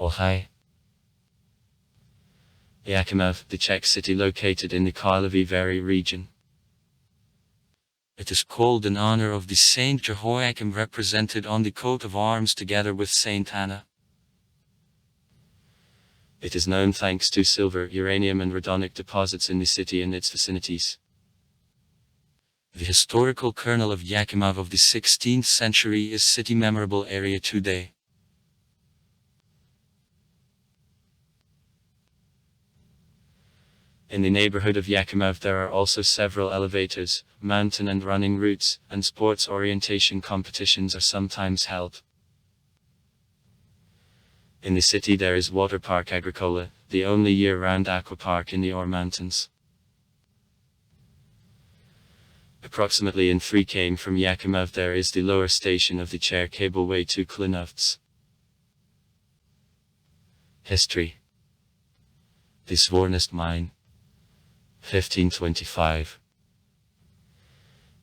Ohio. Jachymov, the Czech city located in the Karlovy Vary region. It is called in honor of the Saint Jehoiakim represented on the coat of arms together with Saint Anna. It is known thanks to silver, uranium and radonic deposits in the city and its vicinities. The historical kernel of Jachymov of the 16th century is city memorable area today. In the neighborhood of Jachymov there are also several elevators, mountain and running routes, and sports orientation competitions are sometimes held. In the city there is Water Park Agricola, the only year-round aquapark in the Ore Mountains. Approximately in 3 km from Jachymov there is the lower station of the Czech cableway to Klinovce. History. The Zvornost mine, 1525,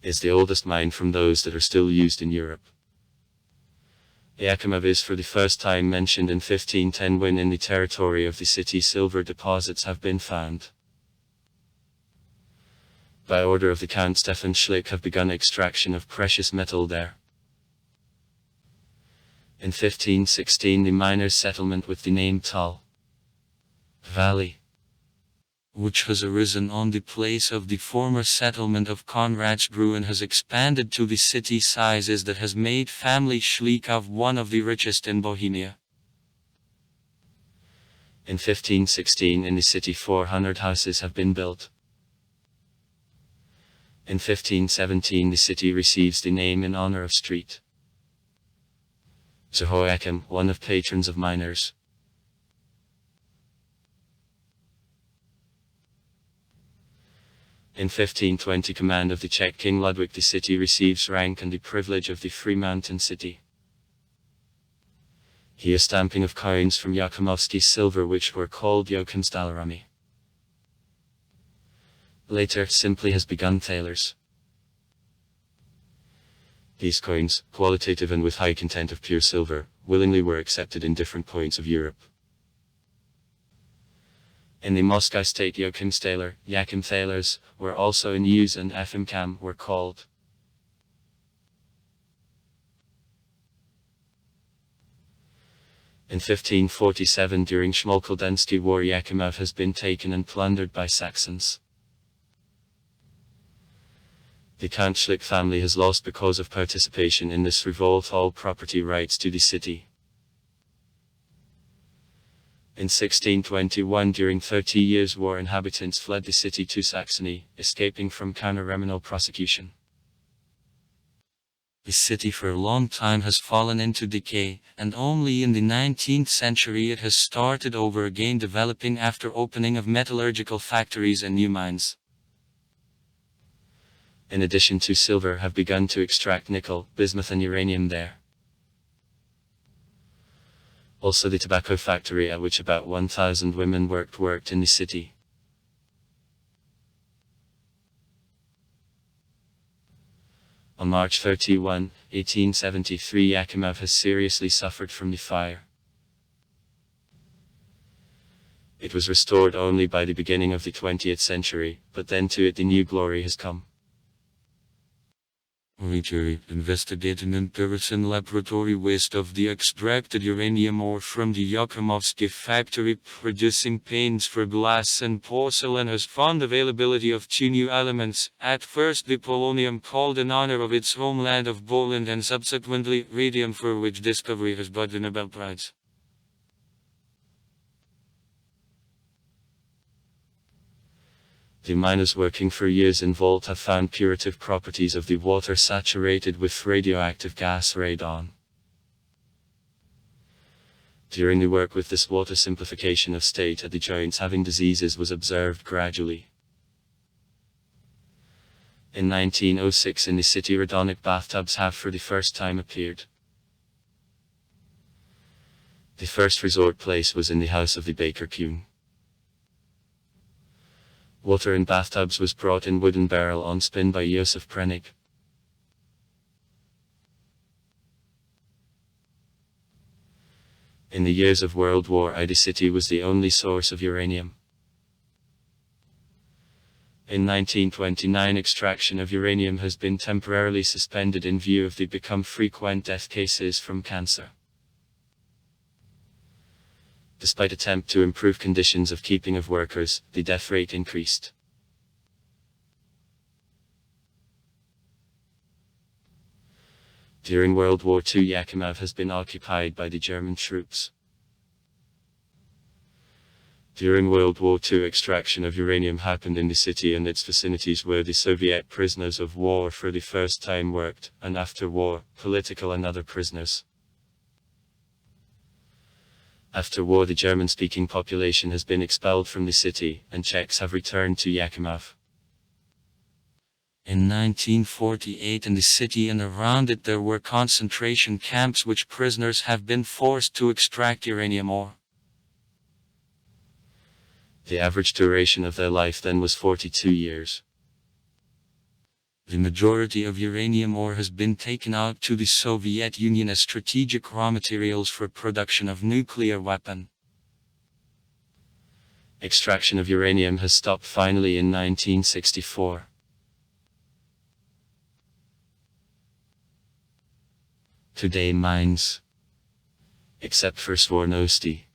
is the oldest mine from those that are still used in Europe. Jachymov is for the first time mentioned in 1510 when in the territory of the city silver deposits have been found. By order of the Count Stefan Schlick have begun extraction of precious metal there. In 1516 the miners' settlement with the name Tal Valley, which has arisen on the place of the former settlement of Konradsbro and has expanded to the city sizes that has made family Schlickov one of the richest in Bohemia. In 1516 in the city 400 houses have been built. In 1517 the city receives the name in honor of Street Jehoiakim, one of patrons of miners. In 1520 command of the Czech King Ludwig the city receives rank and the privilege of the Free Mountain City. Here stamping of coins from Jachimovsky silver which were called Jochimsdalerami. Later simply has begun thalers. These coins, qualitative and with high content of pure silver, willingly were accepted in different points of Europe. In the Moscow state Jochimstaler, Jachim thalers, were also in use and Efimkam were called. In 1547 during Smolkoldensky War Jachymov has been taken and plundered by Saxons. The Count Schlick family has lost because of participation in this revolt all property rights to the city. In 1621 during 30 Years' War inhabitants fled the city to Saxony, escaping from counter-reminal prosecution. The city for a long time has fallen into decay, and only in the 19th century it has started over again developing after opening of metallurgical factories and new mines. In addition to silver have begun to extract nickel, bismuth and uranium there. Also the tobacco factory at which about 1,000 women worked in the city. On March 31, 1873 Jachymov has seriously suffered from the fire. It was restored only by the beginning of the 20th century, but then to it the new glory has come. Jury investigating in Pearson laboratory waste of the extracted uranium ore from the Jachimovsky factory producing paints for glass and porcelain has found availability of 2 new elements, at first the polonium called in honor of its homeland of Poland and subsequently radium for which discovery has brought the Nobel Prize. The miners working for years in Vault have found curative properties of the water saturated with radioactive gas radon. During the work with this water simplification of state at the joints having diseases was observed gradually. In 1906 in the city radonic bathtubs have for the first time appeared. The first resort place was in the house of the baker Kuhn. Water in bathtubs was brought in wooden barrel on spin by Josef Prenig. In the years of World War I, the city was the only source of uranium. In 1929, extraction of uranium has been temporarily suspended in view of the become frequent death cases from cancer. Despite attempt to improve conditions of keeping of workers, the death rate increased. During World War II, Jachymov has been occupied by the German troops. During World War II, extraction of uranium happened in the city and its vicinities where the Soviet prisoners of war for the first time worked, and after war, political and other prisoners. After war, the German-speaking population has been expelled from the city, and Czechs have returned to Jachymov. In 1948, in the city and around it there were concentration camps which prisoners have been forced to extract uranium ore. The average duration of their life then was 42 years. The majority of uranium ore has been taken out to the Soviet Union as strategic raw materials for production of nuclear weapon. Extraction of uranium has stopped finally in 1964. Today mines, except for Swarnosti,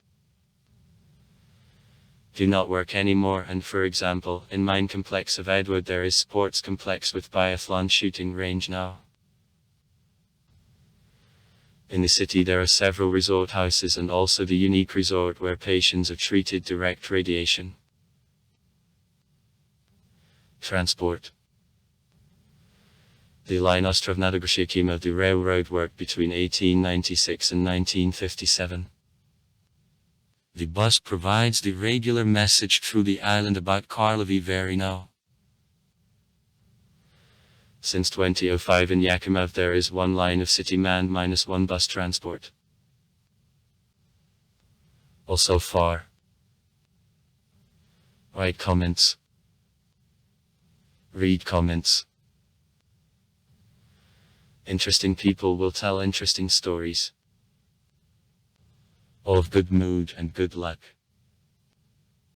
do not work anymore, and for example, in mine complex of Edward there is sports complex with biathlon shooting range now. In the city there are several resort houses and also the unique resort where patients are treated direct radiation. Transport. The line Ostrovnadorsk-Jachymov, the railroad worked between 1896 and 1957. The bus provides the regular message through the island about Karlovy Vary now. Since 2005 in Jachymov there is one line of city manned -1 bus transport. Also far. Write comments. Read comments. Interesting people will tell interesting stories. All of good mood and good luck.